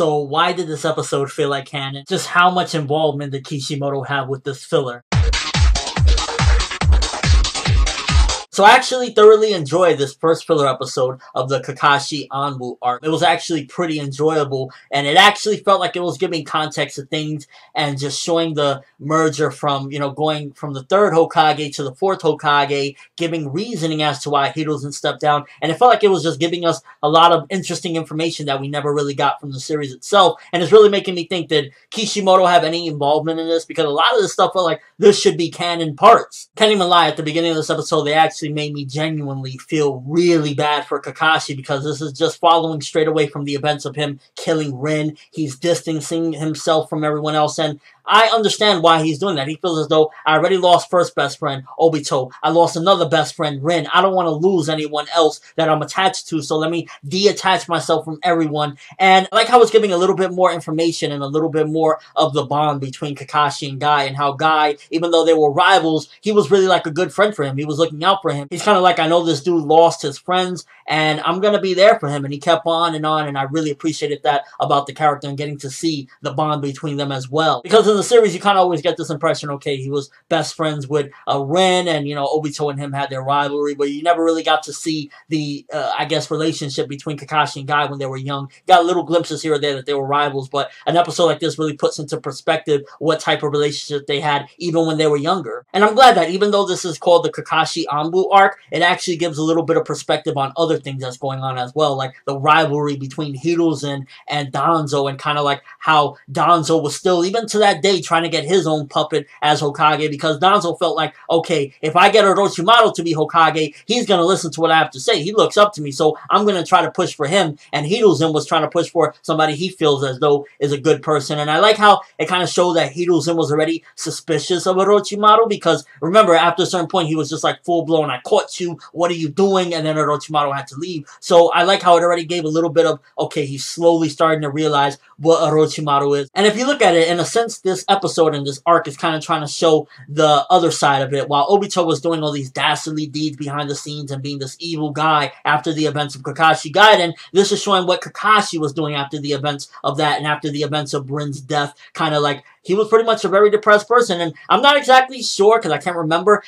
So why did this episode feel like canon? Just how much involvement did Kishimoto have with this filler? So I actually thoroughly enjoyed this first filler episode of the Kakashi Anbu arc. It was actually pretty enjoyable, and it actually felt like it was giving context to things and just showing the merger from, going from the third Hokage to the fourth Hokage, giving reasoning as to why Hiruzen stepped down, and it felt like it was just giving us a lot of interesting information that we never really got from the series itself, and it's really making me think, did Kishimoto have any involvement in this? Because a lot of this stuff felt like this should be canon parts. Can't even lie, at the beginning of this episode, they actually made me genuinely feel really bad for Kakashi, because this is just following straight away from the events of him killing Rin. He's distancing himself from everyone else, and I understand why he's doing that. He feels as though I already lost first best friend, Obito. I lost another best friend, Rin. I don't want to lose anyone else that I'm attached to, so let me detach myself from everyone. And I like how it's giving a little bit more information and a little bit more of the bond between Kakashi and Guy, and how Guy, even though they were rivals, he was really like a good friend for him. He was looking out for him. He's kind of like, I know this dude lost his friends, and I'm going to be there for him. And he kept on, and I really appreciated that about the character and getting to see the bond between them as well. Because in the series, you kind of always get this impression, okay, he was best friends with Rin, and, Obito and him had their rivalry, but you never really got to see the, I guess, relationship between Kakashi and Guy when they were young. You got little glimpses here or there that they were rivals, but an episode like this really puts into perspective what type of relationship they had even when they were younger. And I'm glad that even though this is called the Kakashi Anbu arc, it actually gives a little bit of perspective on other things that's going on as well, like the rivalry between Hiruzen and Danzo, and kind of like how Danzo was still, even to that day, trying to get his own puppet as Hokage, because Danzo felt like, okay, if I get Orochimaru to be Hokage, he's going to listen to what I have to say. He looks up to me, so I'm going to try to push for him. And Hiruzen was trying to push for somebody he feels as though is a good person. And I like how it kind of showed that Hiruzen was already suspicious of Orochimaru, because remember, after a certain point, he was just like full-blown, I caught you, what are you doing? And then Orochimaru had to leave. So I like how it already gave a little bit of, okay, he's slowly starting to realize what Orochimaru is. And if you look at it, in a sense, this episode and this arc is kind of trying to show the other side of it. While Obito was doing all these dastardly deeds behind the scenes and being this evil guy after the events of Kakashi Gaiden, this is showing what Kakashi was doing after the events of that and after the events of Rin's death. Kind of like, he was pretty much a very depressed person, and I'm not exactly sure, because I can't remember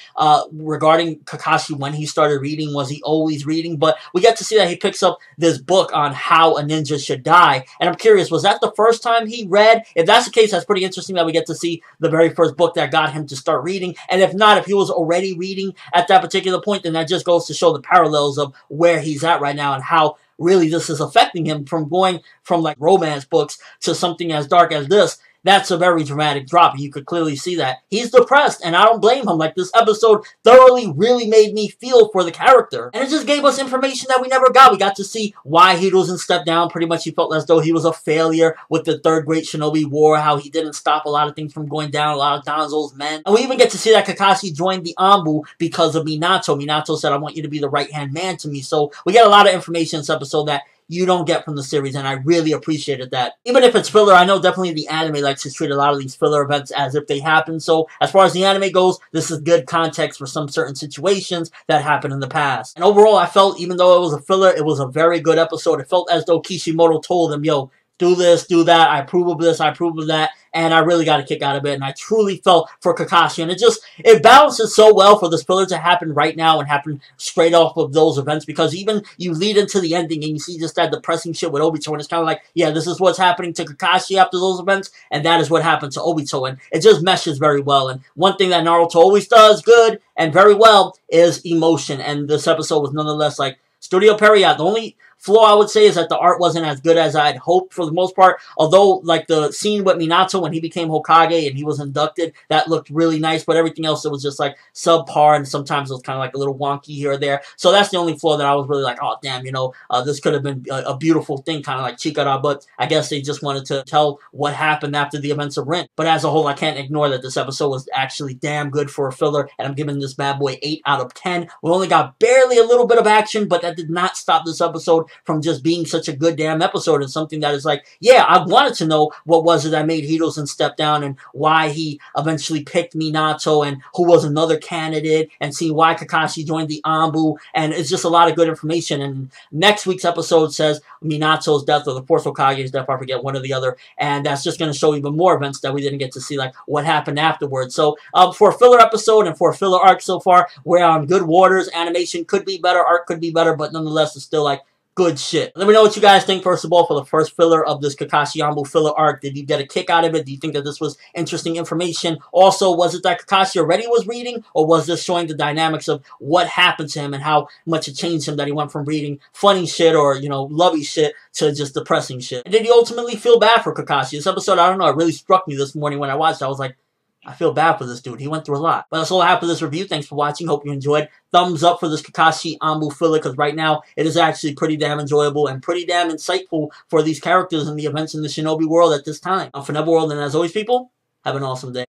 regarding Kakashi when he started reading. Was he always reading? But we get to see that he picks up this book on how a ninja should die, and I'm curious, was that the first time he read? If that's the case, that's pretty interesting that we get to see the very first book that got him to start reading, and if not, if he was already reading at that particular point, then that just goes to show the parallels of where he's at right now and how really this is affecting him, from going from like romance books to something as dark as this. That's a very dramatic drop. You could clearly see that. He's depressed, and I don't blame him. Like, this episode thoroughly really made me feel for the character. And it just gave us information that we never got. We got to see why Hiruzen stepped down. Pretty much he felt as though he was a failure with the Third Great Shinobi War, how he didn't stop a lot of things from going down, a lot of Danzo's men. And we even get to see that Kakashi joined the Anbu because of Minato. Minato said, I want you to be the right-hand man to me. So we get a lot of information in this episode that you don't get from the series, and I really appreciated that. Even if it's filler, I know definitely the anime likes to treat a lot of these filler events as if they happen, so as far as the anime goes, this is good context for some certain situations that happened in the past. And overall, I felt, even though it was a filler, it was a very good episode. It felt as though Kishimoto told him, yo, do this, do that, I approve of this, I approve of that, and I really got a kick out of it, and I truly felt for Kakashi, and it balances so well for this filler to happen right now and happen straight off of those events, because even you lead into the ending and you see just that depressing shit with Obito, and it's kind of like, yeah, this is what's happening to Kakashi after those events, and that is what happened to Obito, and it just meshes very well. And one thing that Naruto always does good and very well is emotion, and this episode was nonetheless like Studio Period. The only flaw I would say is that the art wasn't as good as I'd hoped for the most part. Although, like the scene with Minato when he became Hokage and he was inducted, that looked really nice. But everything else, it was just like subpar, and sometimes it was kind of like a little wonky here or there. So that's the only flaw that I was really like, oh damn, this could have been a beautiful thing, kind of like Chikara. But I guess they just wanted to tell what happened after the events of Rin. But as a whole, I can't ignore that this episode was actually damn good for a filler, and I'm giving this bad boy 8 out of 10. We only got barely a little bit of action, but that did not stop this episode from just being such a good damn episode and something that is like, yeah, I wanted to know what was it that made Hiruzen step down and why he eventually picked Minato and who was another candidate and see why Kakashi joined the Anbu, and it's just a lot of good information. And next week's episode says Minato's death or the fourth Hokage's death, I forget, one or the other, and that's just going to show even more events that we didn't get to see, like what happened afterwards. So for a filler episode and for a filler arc so far, we're on good waters. Animation could be better, art could be better, but nonetheless it's still like good shit. Let me know what you guys think, first of all, for the first filler of this Kakashi Anbu filler arc. Did you get a kick out of it? Do you think that this was interesting information? Also, was it that Kakashi already was reading, or was this showing the dynamics of what happened to him and how much it changed him that he went from reading funny shit or, you know, lovey shit to just depressing shit? And did he ultimately feel bad for Kakashi? This episode, I don't know, it really struck me this morning when I watched it. I was like, I feel bad for this dude. He went through a lot. But that's all I have for this review. Thanks for watching. Hope you enjoyed. Thumbs up for this Kakashi Anbu filler, because right now it is actually pretty damn enjoyable and pretty damn insightful for these characters and the events in the Shinobi world at this time. I'm ForneverWorld, and as always, people, have an awesome day.